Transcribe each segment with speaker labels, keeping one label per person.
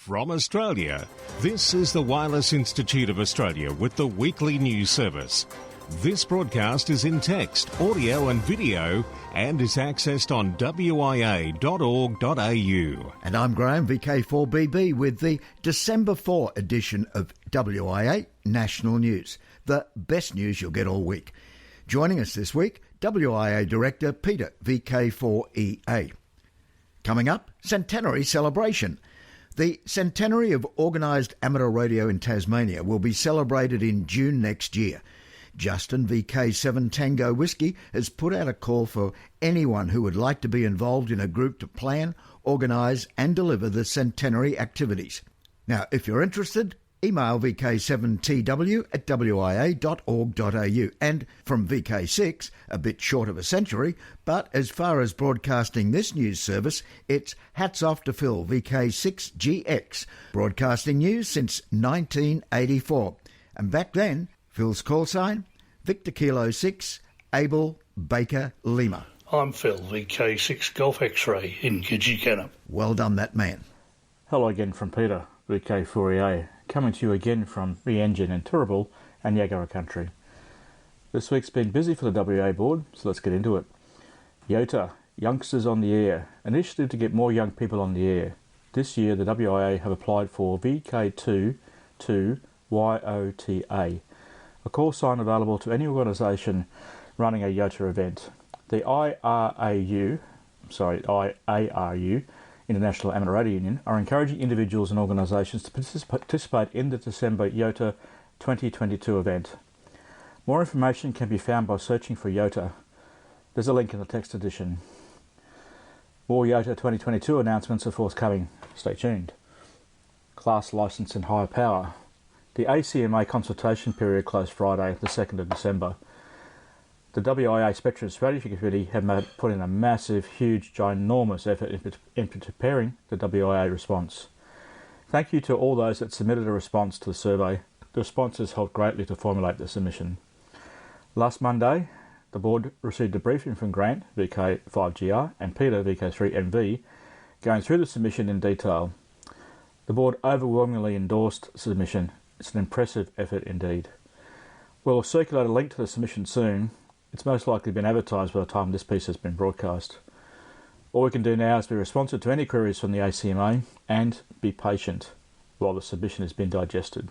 Speaker 1: From Australia, this is the Wireless Institute of Australia with the weekly news service. This broadcast is in text, audio and video and is accessed on WIA.org.au.
Speaker 2: And I'm Graham, VK1WIA, with the December 4 edition of WIA National News, the best news you'll get all week. Joining us this week, WIA Director Peter, VK1WIA. Coming up, Centenary Celebration. The centenary of organised amateur radio in Tasmania will be celebrated in June next year. Justin, VK7 Tango Whiskey, has put out a call for anyone who would like to be involved in a group to plan, organise and deliver the centenary activities. Now, if you're interested, email vk7tw@wia.org.au. And from VK6, a bit short of a century, but as far as broadcasting this news service, it's hats off to Phil, VK6GX, broadcasting news since 1984. And back then, Phil's call sign, Victor Kilo 6, Abel Baker Lima.
Speaker 3: I'm Phil, VK6 Golf X-Ray in Kajikana.
Speaker 2: Well done, that man.
Speaker 4: Hello again from Peter, VK4EA, coming to you again from the engine in Turrbal and Yagara country. This week's been busy for the WA board, so let's get into it. YOTA, Youngsters on the Air, an initiative to get more young people on the air. This year the WIA have applied for VK2WIA, a call sign available to any organisation running a YOTA event. The IARU, International Amateur Radio Union, are encouraging individuals and organisations to participate in the December YOTA 2022 event. More information can be found by searching for YOTA. There's a link in the text edition. More YOTA 2022 announcements are forthcoming. Stay tuned. Class licence and higher power. The ACMA consultation period closed Friday, the 2nd of December. The WIA Spectrum Strategy Committee have put in a massive, huge, ginormous effort in preparing the WIA response. Thank you to all those that submitted a response to the survey. The responses helped greatly to formulate the submission. Last Monday, the board received a briefing from Grant, VK5GR, and Peter, VK3MV, going through the submission in detail. The board overwhelmingly endorsed the submission. It's an impressive effort indeed. We'll circulate a link to the submission soon. It's most likely been advertised by the time this piece has been broadcast. All we can do now is be responsive to any queries from the ACMA and be patient while the submission has been digested.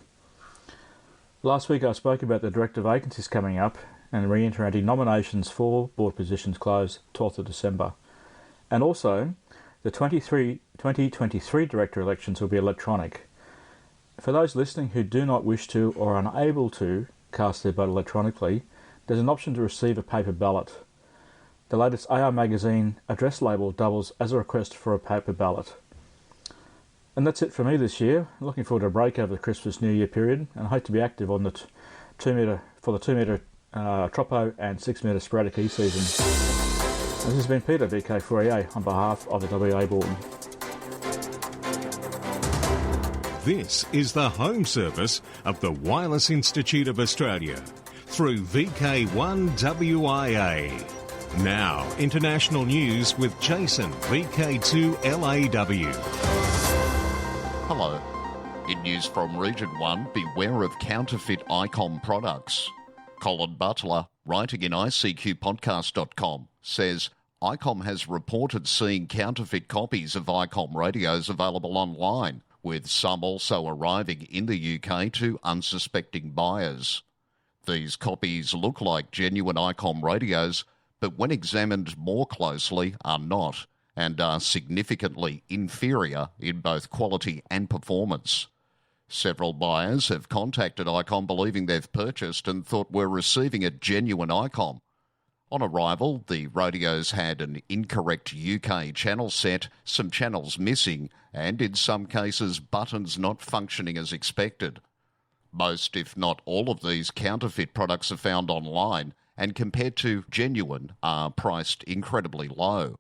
Speaker 4: Last week I spoke about the director vacancies coming up and reiterating nominations for board positions close 12th of December. And also, the 2023 director elections will be electronic. For those listening who do not wish to or are unable to cast their vote electronically, there's an option to receive a paper ballot. The latest AR magazine address label doubles as a request for a paper ballot. And that's it for me this year. I'm looking forward to a break over the Christmas New Year period, and I hope to be active on the 2 metre Tropo and 6 metre sporadic E-season. This has been Peter, VK4EA, on behalf of the WA board.
Speaker 1: This is the home service of the Wireless Institute of Australia through VK1WIA. Now, international news with Jason, VK2LAW.
Speaker 5: Hello. In news from Region 1, beware of counterfeit ICOM products. Colin Butler, writing in ICQpodcast.com, says ICOM has reported seeing counterfeit copies of ICOM radios available online, with some also arriving in the UK to unsuspecting buyers. These copies look like genuine ICOM radios, but when examined more closely are not, and are significantly inferior in both quality and performance. Several buyers have contacted ICOM believing they've purchased and thought were receiving a genuine ICOM. On arrival, the radios had an incorrect UK channel set, some channels missing, and in some cases buttons not functioning as expected. Most, if not all, of these counterfeit products are found online and compared to genuine are priced incredibly low.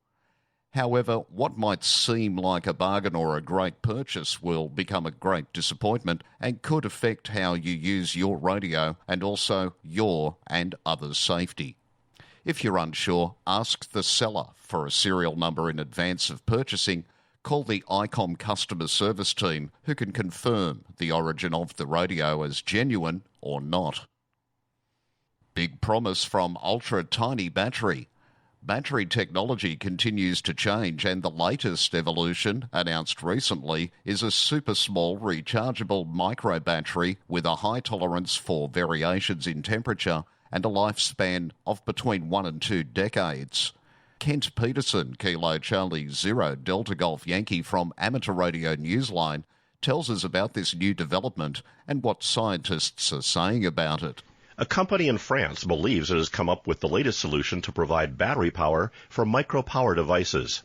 Speaker 5: However, what might seem like a bargain or a great purchase will become a great disappointment and could affect how you use your radio and also your and others' safety. If you're unsure, ask the seller for a serial number in advance of purchasing, call the ICOM customer service team who can confirm the origin of the radio as genuine or not. Big promise from ultra-tiny battery. Battery technology continues to change, and the latest evolution, announced recently, is a super small rechargeable micro battery with a high tolerance for variations in temperature and a lifespan of between 1 and 2 decades. Kent Peterson, Kilo Charlie 0 Delta Golf Yankee from Amateur Radio Newsline, tells us about this new development and what scientists are saying about it.
Speaker 6: A company in France believes it has come up with the latest solution to provide battery power for micro-power devices.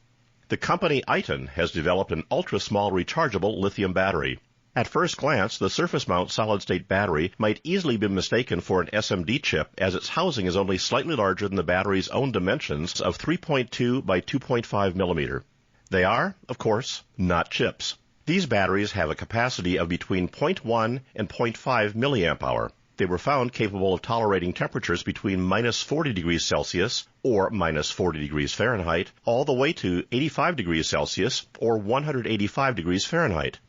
Speaker 6: The company Iton has developed an ultra-small rechargeable lithium battery. At first glance, the surface-mount solid-state battery might easily be mistaken for an SMD chip, as its housing is only slightly larger than the battery's own dimensions of 3.2 by 2.5 millimeter. They are, of course, not chips. These batteries have a capacity of between 0.1 and 0.5 milliamp hour. They were found capable of tolerating temperatures between minus 40 degrees Celsius or minus 40 degrees Fahrenheit all the way to 85 degrees Celsius or 185 degrees Fahrenheit.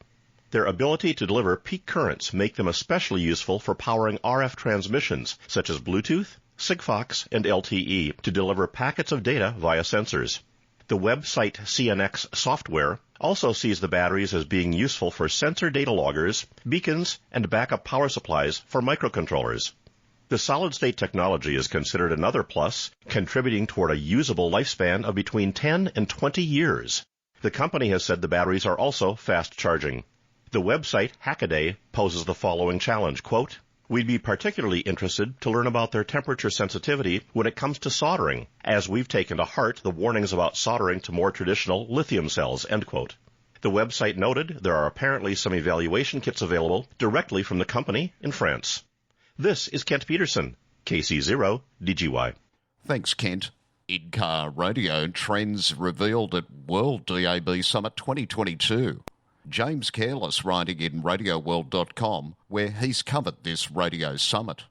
Speaker 6: Their ability to deliver peak currents make them especially useful for powering RF transmissions such as Bluetooth, Sigfox, and LTE to deliver packets of data via sensors. The website CNX Software also sees the batteries as being useful for sensor data loggers, beacons, and backup power supplies for microcontrollers. The solid-state technology is considered another plus, contributing toward a usable lifespan of between 10 and 20 years. The company has said the batteries are also fast-charging. The website Hackaday poses the following challenge, quote, "We'd be particularly interested to learn about their temperature sensitivity when it comes to soldering, as we've taken to heart the warnings about soldering to more traditional lithium cells," end quote. The website noted there are apparently some evaluation kits available directly from the company in France. This is Kent Peterson, KC0 DGY.
Speaker 5: Thanks, Kent. In-car radio trends revealed at World DAB Summit 2022. James Careless writing in RadioWorld.com, where he's covered this radio summit.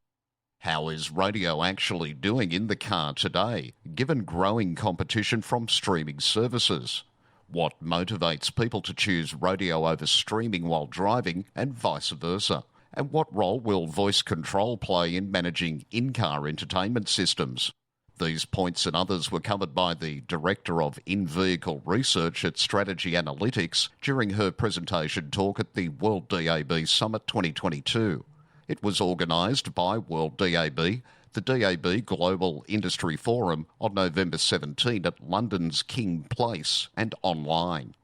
Speaker 5: How is radio actually doing in the car today, given growing competition from streaming services? What motivates people to choose radio over streaming while driving, and vice versa? And what role will voice control play in managing in-car entertainment systems? These points and others were covered by the Director of In-Vehicle Research at Strategy Analytics during her presentation talk at the World DAB Summit 2022. It was organised by World DAB, the DAB Global Industry Forum, on November 17 at London's King Place and online.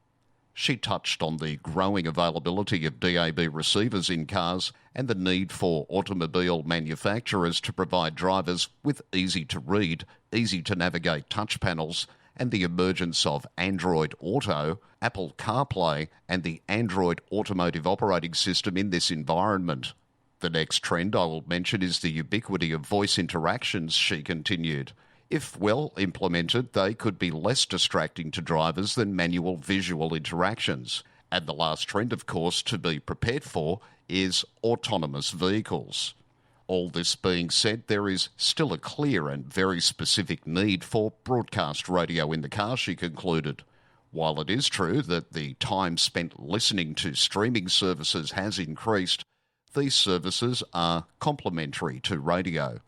Speaker 5: She touched on the growing availability of DAB receivers in cars and the need for automobile manufacturers to provide drivers with easy-to-read, easy-to-navigate touch panels, and the emergence of Android Auto, Apple CarPlay, and the Android Automotive Operating System in this environment. The next trend I will mention is the ubiquity of voice interactions, she continued. If well implemented, they could be less distracting to drivers than manual visual interactions. And the last trend, of course, to be prepared for is autonomous vehicles. All this being said, there is still a clear and very specific need for broadcast radio in the car, she concluded. While it is true that the time spent listening to streaming services has increased, these services are complementary to radio.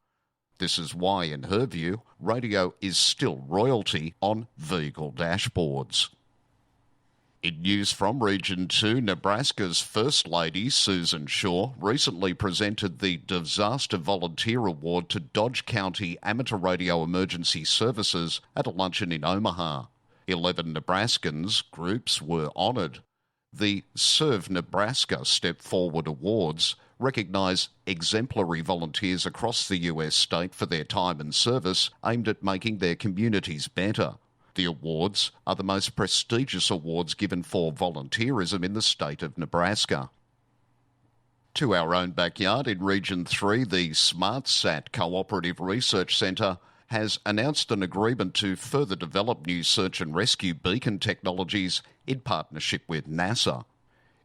Speaker 5: This is why, in her view, radio is still royalty on vehicle dashboards. In news from Region 2, Nebraska's First Lady, Susan Shaw, recently presented the Disaster Volunteer Award to Dodge County Amateur Radio Emergency Services at a luncheon in Omaha. 11 Nebraskans groups were honoured. The Serve Nebraska Step Forward Awards recognise exemplary volunteers across the US state for their time and service aimed at making their communities better. The awards are the most prestigious awards given for volunteerism in the state of Nebraska. To our own backyard in Region 3, the SmartSat Cooperative Research Centre has announced an agreement to further develop new search and rescue beacon technologies in partnership with NASA.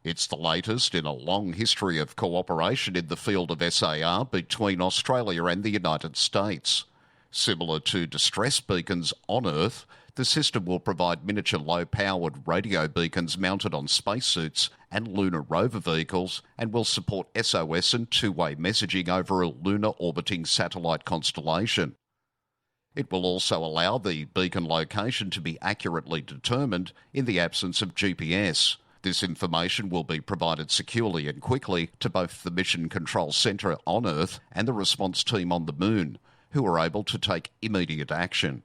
Speaker 5: It's the latest in a long history of cooperation in the field of SAR between Australia and the United States. Similar to distress beacons on Earth, the The system will provide miniature low-powered radio beacons mounted on spacesuits and lunar rover vehicles and will support SOS and two-way messaging over a lunar orbiting satellite constellation. It will also allow the beacon location to be accurately determined in the absence of GPS. This information will be provided securely and quickly to both the Mission Control Centre on Earth and the response team on the Moon, who are able to take immediate action.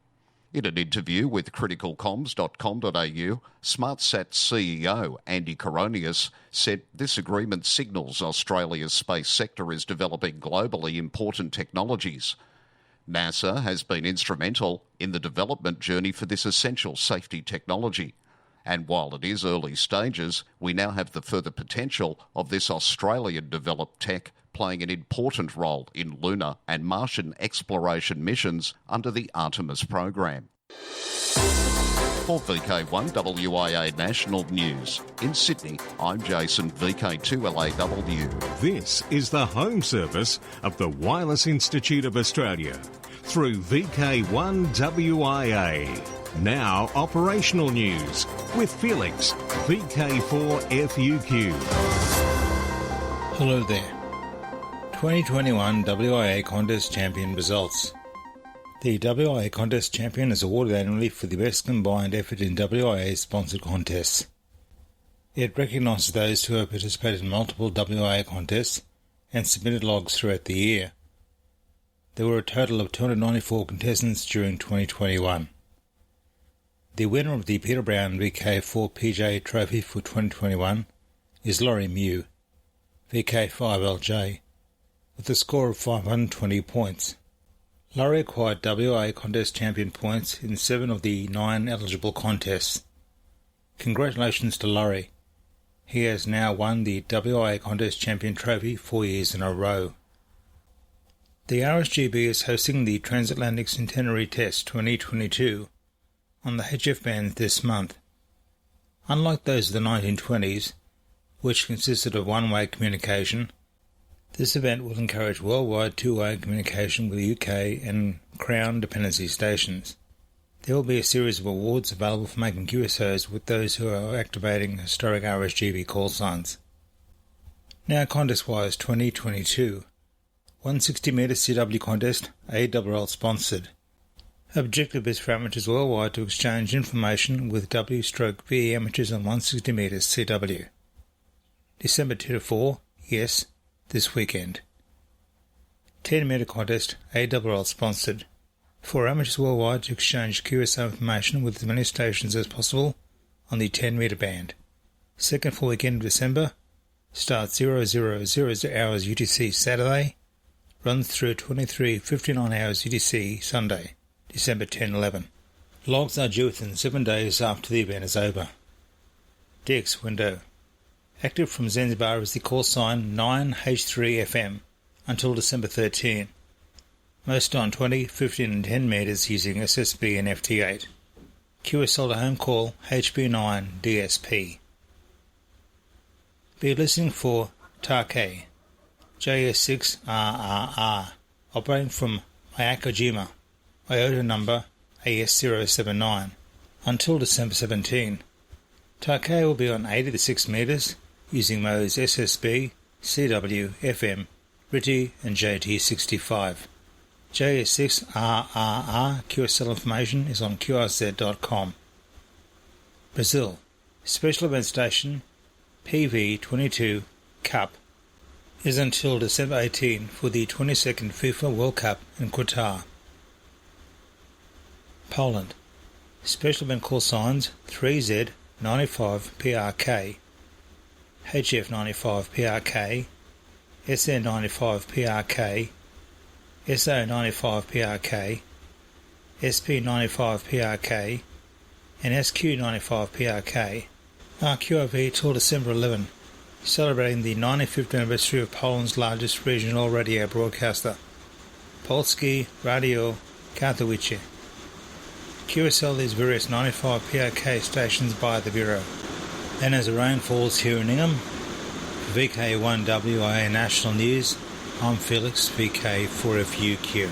Speaker 5: In an interview with criticalcoms.com.au, SmartSat's CEO Andy Coronius said this agreement signals Australia's space sector is developing globally important technologies. NASA has been instrumental in the development journey for this essential safety technology. And while it is early stages, we now have the further potential of this Australian-developed tech playing an important role in lunar and Martian exploration missions under the Artemis program. For VK1WIA National News, in Sydney, I'm Jason, VK2LAW.
Speaker 1: This is the home service of the Wireless Institute of Australia through VK1WIA. Now operational news with Felix, VK4FUQ.
Speaker 7: Hello there. 2021 WIA Contest Champion results. The WIA Contest Champion is awarded annually for the best combined effort in WIA-sponsored contests. It recognises those who have participated in multiple WIA contests and submitted logs throughout the year. There were a total of 294 contestants during 2021. The winner of the Peter Brown VK4 PJ Trophy for 2021 is Laurie Mew, VK5LJ, with a score of 520 points. Laurie acquired WIA Contest Champion points in 7 of the 9 eligible contests. Congratulations to Laurie. He has now won the WIA Contest Champion Trophy 4 years in a row. The RSGB is hosting the Transatlantic Centenary Test 2022 on the HF band this month. Unlike those of the 1920s, which consisted of one-way communication, this event will encourage worldwide two-way communication with the UK and Crown dependency stations. There will be a series of awards available for making QSOs with those who are activating historic RSGB call signs. Now Contest-wise 2022. 160-metre CW contest, ARL sponsored. Objective is for amateurs worldwide to exchange information with W/VE amateurs on 160 metres CW. December 2 to 4, yes, this weekend. 10-metre contest, ARL sponsored. For amateurs worldwide to exchange QSO information with as many stations as possible on the 10-metre band. Second full weekend of December, starts 0000 hours UTC Saturday, runs through 23:59 hours UTC Sunday, December 10-11. Logs are due within 7 days after the event is over. DX window. Active from Zanzibar is the call sign 9H3FM until December 13. Most on 20, 15 and 10 metres using SSB and FT8. QSL to home call HB9 DSP. Be listening for Take JS6RRR operating from Miyakojima, IOTA number AS079 until December 17. Take will be on 80 to 6 metres using modes SSB, CW, FM, RITI and JT65. JS6RRR QSL information is on QRZ.com. Brazil. Special event station PV22 Cup is until December 18 for the 22nd FIFA World Cup in Qatar. Poland. Special event call signs 3Z95PRK, HF95PRK, SN95PRK, SO95PRK, SP95PRK, and SQ95PRK. RQIV till December 11, celebrating the 95th anniversary of Poland's largest regional radio broadcaster, Polskie Radio Katowice. QSL these various 95 PRK stations by the Bureau. And as the rain falls here in Ingham, for VK1WIA National News, I'm Felix, VK4FUQ.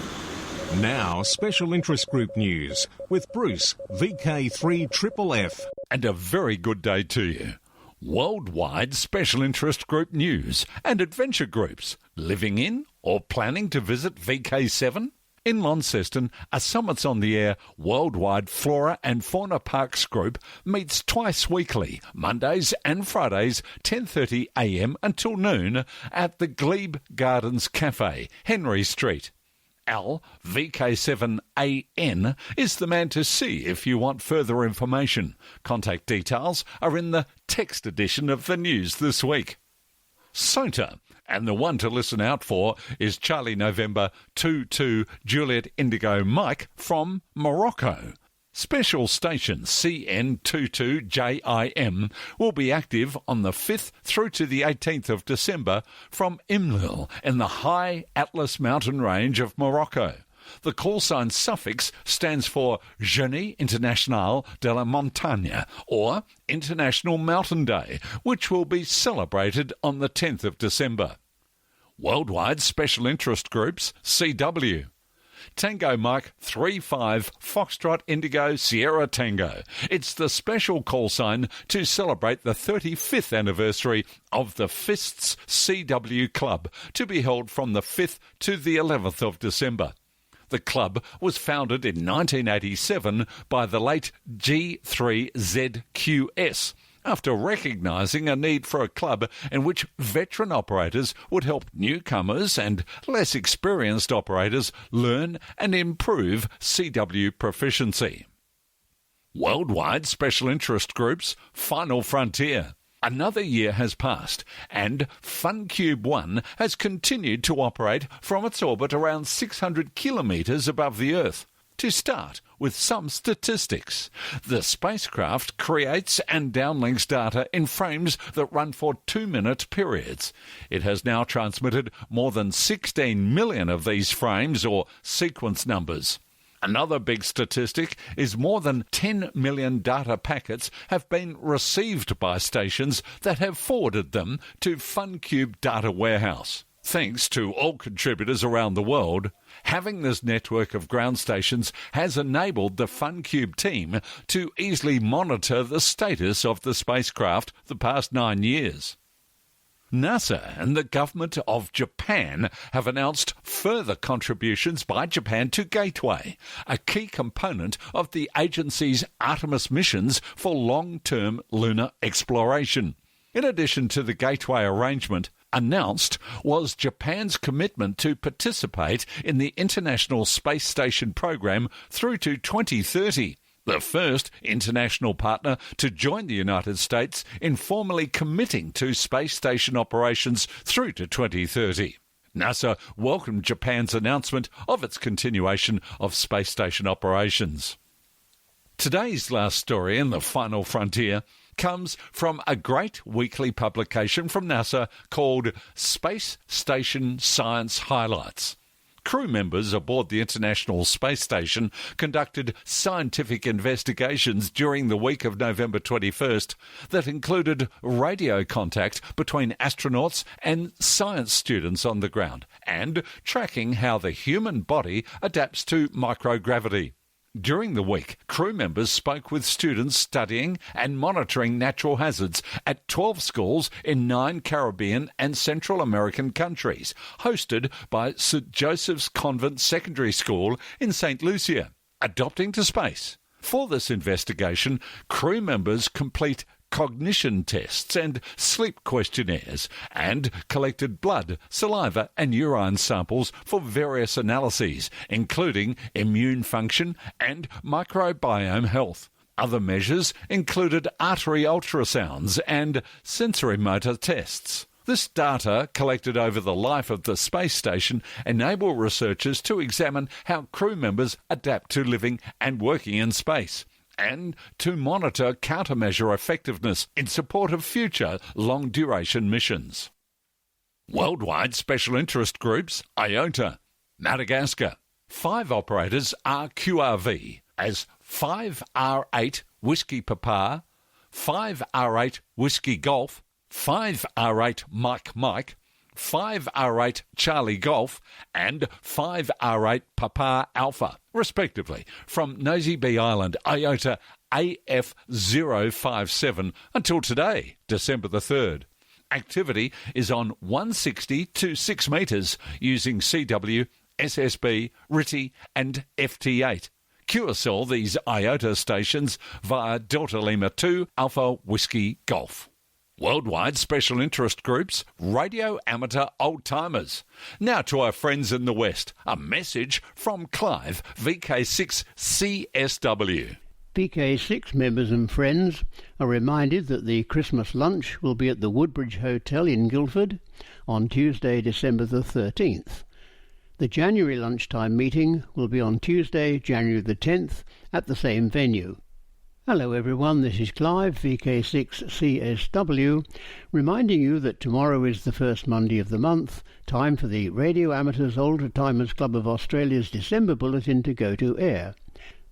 Speaker 1: Now, special interest group news with Bruce, VK1WIA.
Speaker 8: And a very good day to you. Worldwide special interest group news and adventure groups living in or planning to visit VK7? In Launceston, a Summits on the Air Worldwide Flora and Fauna Parks group meets twice weekly, Mondays and Fridays, 10:30 a.m. until noon at the Glebe Gardens Cafe, Henry Street. Al, VK7AN, is the man to see if you want further information. Contact details are in the text edition of the news this week. SOTA, and the one to listen out for is Charlie November 22 Juliet Indigo Mike from Morocco. Special station CN22JIM will be active on the 5th through to the 18th of December from Imlil in the high Atlas mountain range of Morocco. The call sign suffix stands for Journée Internationale de la Montagne, or International Mountain Day, which will be celebrated on the 10th of December. Worldwide Special Interest Groups, CW. Tango Mike 35 Foxtrot Indigo Sierra Tango. It's the special call sign to celebrate the 35th anniversary of the Fists CW Club, to be held from the 5th to the 11th of December. The club was founded in 1987 by the late G3ZQS, after recognising a need for a club in which veteran operators would help newcomers and less experienced operators learn and improve CW proficiency. Worldwide Special Interest Groups, Final Frontier. Another year has passed, and FunCube 1 has continued to operate from its orbit around 600 kilometres above the Earth. To start with some statistics, the spacecraft creates and downlinks data in frames that run for 2-minute periods. It has now transmitted more than 16 million of these frames, or sequence numbers. Another big statistic is more than 10 million data packets have been received by stations that have forwarded them to FunCube Data Warehouse. Thanks to all contributors around the world, having this network of ground stations has enabled the FunCube team to easily monitor the status of the spacecraft the past 9 years. NASA and the government of Japan have announced further contributions by Japan to Gateway, a key component of the agency's Artemis missions for long-term lunar exploration. In addition to the Gateway arrangement, announced was Japan's commitment to participate in the International Space Station program through to 2030, the first international partner to join the United States in formally committing to space station operations through to 2030. NASA welcomed Japan's announcement of its continuation of space station operations. Today's last story in the Final Frontier comes from a great weekly publication from NASA called Space Station Science Highlights. Crew members aboard the International Space Station conducted scientific investigations during the week of November 21st that included radio contact between astronauts and science students on the ground, and tracking how the human body adapts to microgravity. During the week, crew members spoke with students studying and monitoring natural hazards at 12 schools in 9 Caribbean and Central American countries, hosted by St. Joseph's Convent Secondary School in St. Lucia. Adopting to space. For this investigation, crew members complete cognition tests and sleep questionnaires, and collected blood, saliva and urine samples for various analyses, including immune function and microbiome health. Other measures included artery ultrasounds and sensory motor tests. This data, collected over the life of the space station, enable researchers to examine how crew members adapt to living and working in space, and to monitor countermeasure effectiveness in support of future long-duration missions. Worldwide Special Interest Groups, IOTA. Madagascar. 5 operators are QRV as 5R8 Whiskey Papa, 5R8 Whiskey Golf, 5R8 Mike Mike, 5R8 Charlie Golf and 5R8 Papa Alpha, respectively, from Nosy Be Island IOTA AF057 until today, December the 3rd. Activity is on 160 to 6 metres using CW, SSB, RITI and FT8. QSL these IOTA stations via Delta Lima 2 Alpha Whiskey Golf. Worldwide special interest groups, radio amateur old-timers. Now to our friends in the West, a message from Clive, VK6 CSW.
Speaker 9: VK6 members and friends are reminded that the Christmas lunch will be at the Woodbridge Hotel in Guildford on Tuesday, December the 13th. The January lunchtime meeting will be on Tuesday, January the 10th at the same venue. Hello everyone, this is Clive, VK6 CSW, reminding you that tomorrow is the first Monday of the month, time for the Radio Amateurs Older Timers Club of Australia's December Bulletin to go to air.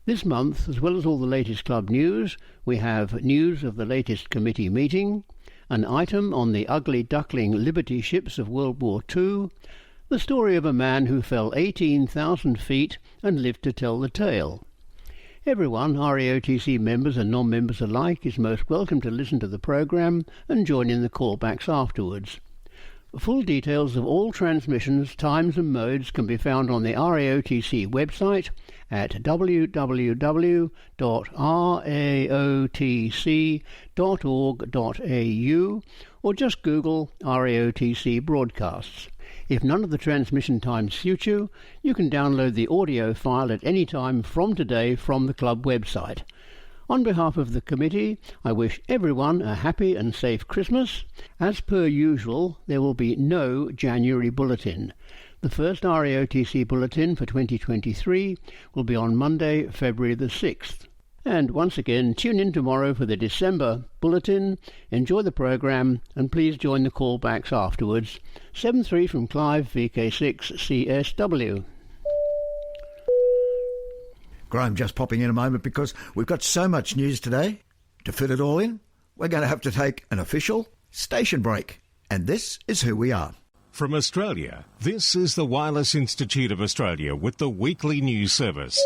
Speaker 9: This month, as well as all the latest club news, we have news of the latest committee meeting, an item on the ugly duckling Liberty ships of World War II, the story of a man who fell 18,000 feet and lived to tell the tale. Everyone, RAOTC members and non-members alike, is most welcome to listen to the programme and join in the callbacks afterwards. Full details of all transmissions, times and modes can be found on the RAOTC website at www.raotc.org.au or just Google RAOTC broadcasts. If none of the transmission times suit you, you can download the audio file at any time from today from the club website. On behalf of the committee, I wish everyone a happy and safe Christmas. As per usual, there will be no January bulletin. The first RAOTC bulletin for 2023 will be on Monday, February the 6th. And once again, tune in tomorrow for the December bulletin. Enjoy the programme and please join the callbacks afterwards. 7-3 from Clive, VK6 CSW.
Speaker 2: Graham just popping in a moment because we've got so much news today. To fit it all in, we're going to have to take an official station break. And this is who we are.
Speaker 1: From Australia, this is the Wireless Institute of Australia with the weekly news service.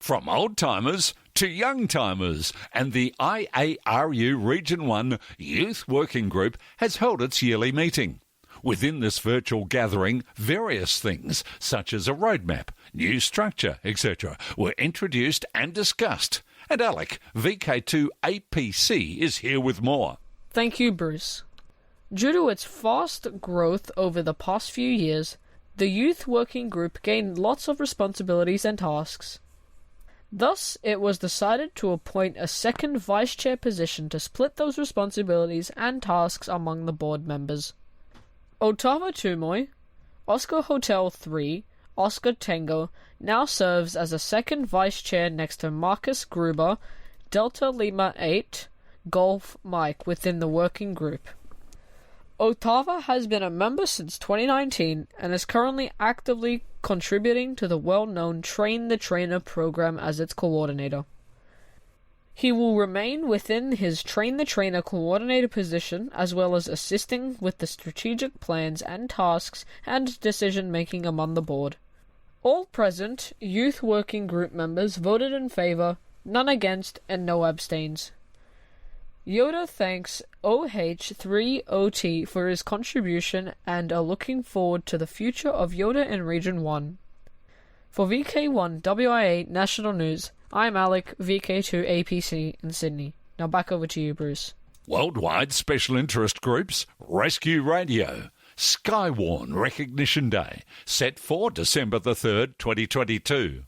Speaker 8: From old-timers to young-timers, and the IARU Region 1 Youth Working Group has held its yearly meeting. Within this virtual gathering, various things, such as a roadmap, new structure, etc., were introduced and discussed. And Alec, VK2APC, is here with more.
Speaker 10: Thank you, Bruce. Due to its fast growth over the past few years, the Youth Working Group gained lots of responsibilities and tasks. Thus, it was decided to appoint a second vice chair position to split those responsibilities and tasks among the board members. Ottawa Tumoy, Oscar Hotel 3, Oscar Tango, now serves as a second vice chair next to Marcus Gruber, Delta Lima 8, Golf Mike within the working group. Ottawa has been a member since 2019 and is currently actively contributing to the well-known Train the Trainer program as its coordinator. He will remain within his Train the Trainer coordinator position as well as assisting with the strategic plans and tasks and decision-making among the board. All present Youth Working Group members voted in favour, none against and no abstains. Yoda thanks OH3OT for his contribution and are looking forward to the future of Yoda in Region 1. For VK1WIA National News, I'm Alec, VK2APC in Sydney. Now back over to you, Bruce.
Speaker 8: Worldwide Special Interest Groups, Rescue Radio, Skywarn Recognition Day, set for December the 3rd, 2022.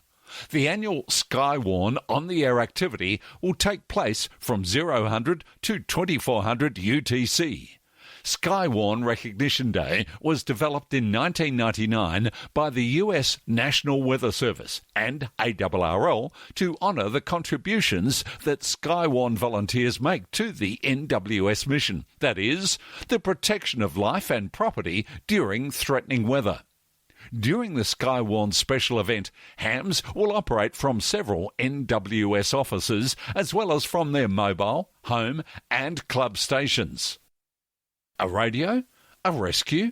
Speaker 8: The annual Skywarn on-the-air activity will take place from 0000 to 2400 UTC. Skywarn Recognition Day was developed in 1999 by the US National Weather Service and ARRL to honour the contributions that Skywarn volunteers make to the NWS mission, that is, the protection of life and property during threatening weather. During the Skywarn special event, hams will operate from several NWS offices as well as from their mobile, home and club stations. A radio, a rescue,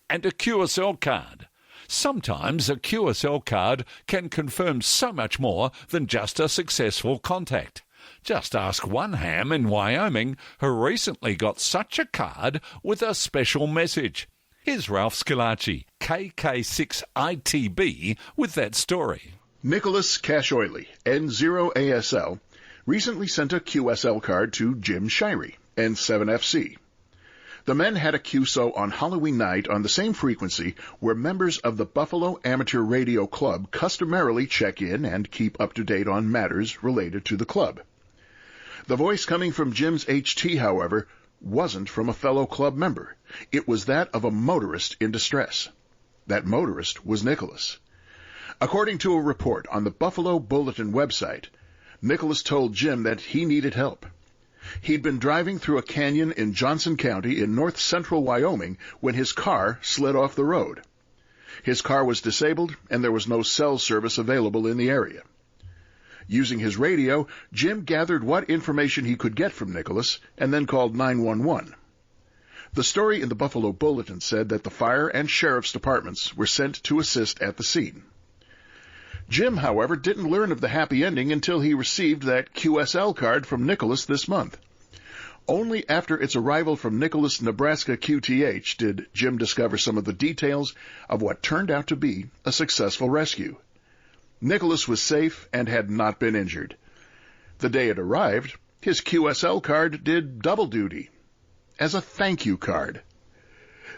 Speaker 8: and a QSL card. Sometimes a QSL card can confirm so much more than just a successful contact. Just ask one ham in Wyoming who recently got such a card with a special message. Here's Ralph Scilacci, KK6ITB, with that story.
Speaker 11: Nicholas Cashoily, N0ASL, recently sent a QSL card to Jim Shirey, N7FC. The men had a QSO on Halloween night on the same frequency where members of the Buffalo Amateur Radio Club customarily check in and keep up to date on matters related to the club. The voice coming from Jim's HT, however, wasn't from a fellow club member. It was that of a motorist in distress. That motorist was Nicholas. According to a report on the Buffalo Bulletin website, Nicholas told Jim that he needed help. He'd been driving through a canyon in Johnson County in north-central Wyoming when his car slid off the road. His car was disabled, and there was no cell service available in the area. Using his radio, Jim gathered what information he could get from Nicholas and then called 911. The story in the Buffalo Bulletin said that the fire and sheriff's departments were sent to assist at the scene. Jim, however, didn't learn of the happy ending until he received that QSL card from Nicholas this month. Only after its arrival from Nicholas, Nebraska QTH did Jim discover some of the details of what turned out to be a successful rescue. Nicholas was safe and had not been injured. The day it arrived, his QSL card did double duty as a thank you card.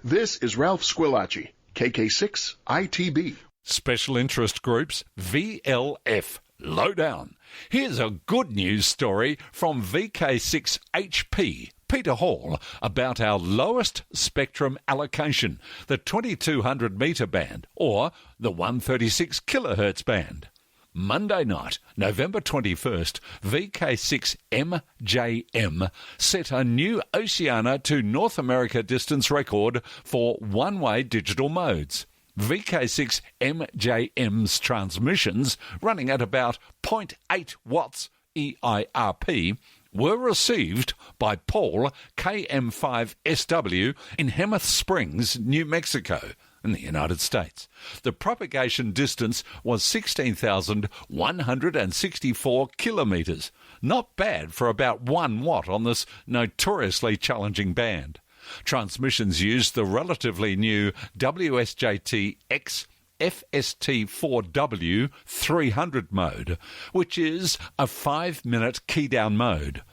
Speaker 11: This is Ralph Scilacci, KK6ITB.
Speaker 8: Special Interest Groups, VLF. Lowdown. Here's a good news story from VK6HP, Peter Hall, about our lowest spectrum allocation, the 2200 metre band, or the 136 kilohertz band. Monday night, November 21st, VK6MJM set a new Oceania to North America distance record for one-way digital modes. VK6MJM's transmissions, running at about 0.8 watts EIRP, were received by Paul KM5SW in Hemoth Springs, New Mexico, in the United States. The propagation distance was 16,164 kilometres. Not bad for about 1 watt on this notoriously challenging band. Transmissions used the relatively new WSJT-X FST4W 300 mode, which is a 5-minute key-down mode.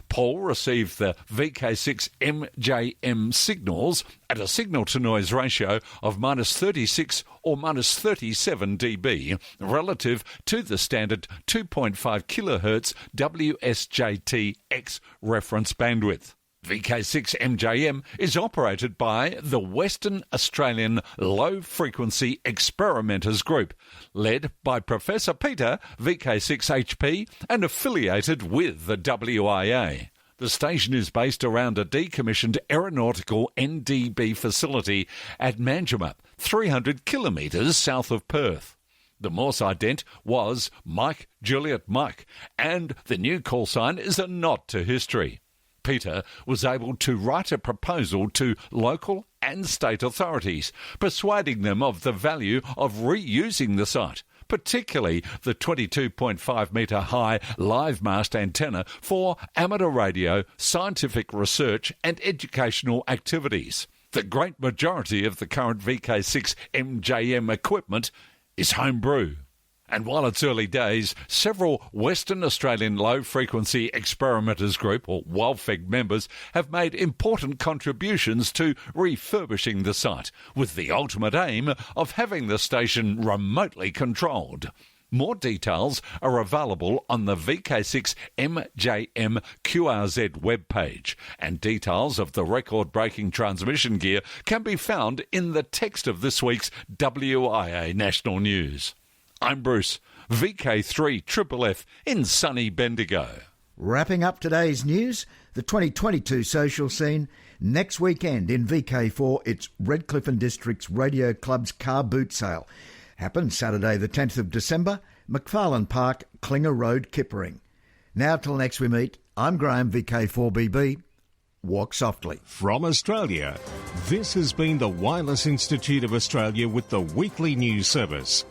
Speaker 8: Paul received the VK6MJM signals at a signal-to-noise ratio of -36 or -37 dB relative to the standard 2.5 kHz WSJT-X reference bandwidth. VK6MJM is operated by the Western Australian Low Frequency Experimenters Group, led by Professor Peter, VK6HP, and affiliated with the WIA. The station is based around a decommissioned aeronautical NDB facility at Manjimup, 300 kilometres south of Perth. The Morse ident was Mike Juliet Mike, and the new call sign is a nod to history. Peter was able to write a proposal to local and state authorities, persuading them of the value of reusing the site, particularly the 22.5 metre high live mast antenna for amateur radio, scientific research and educational activities. The great majority of the current VK6 MJM equipment is homebrew. And while it's early days, several Western Australian Low Frequency Experimenters Group, or WLFEG members, have made important contributions to refurbishing the site, with the ultimate aim of having the station remotely controlled. More details are available on the VK6 MJM QRZ webpage, and details of the record-breaking transmission gear can be found in the text of this week's WIA National News. I'm Bruce, VK3FFF in sunny Bendigo.
Speaker 2: Wrapping up today's news, the 2022 social scene. Next weekend in VK4, it's Redcliffe and District's Radio Club's car boot sale. Happens Saturday the 10th of December, McFarlane Park, Klinger Road, Kippering. Now till next we meet, I'm Graham, VK4BB. walk softly.
Speaker 1: From Australia, this has been the Wireless Institute of Australia with the weekly news service.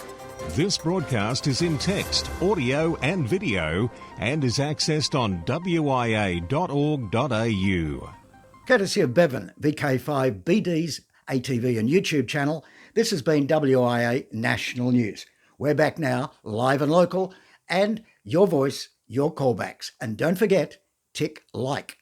Speaker 1: This broadcast is in text, audio and video and is accessed on wia.org.au.
Speaker 2: Courtesy of Bevan, VK1WIA's ATV and YouTube channel, this has been WIA National News. We're back now, live and local, and your voice, your callbacks. And don't forget, tick like.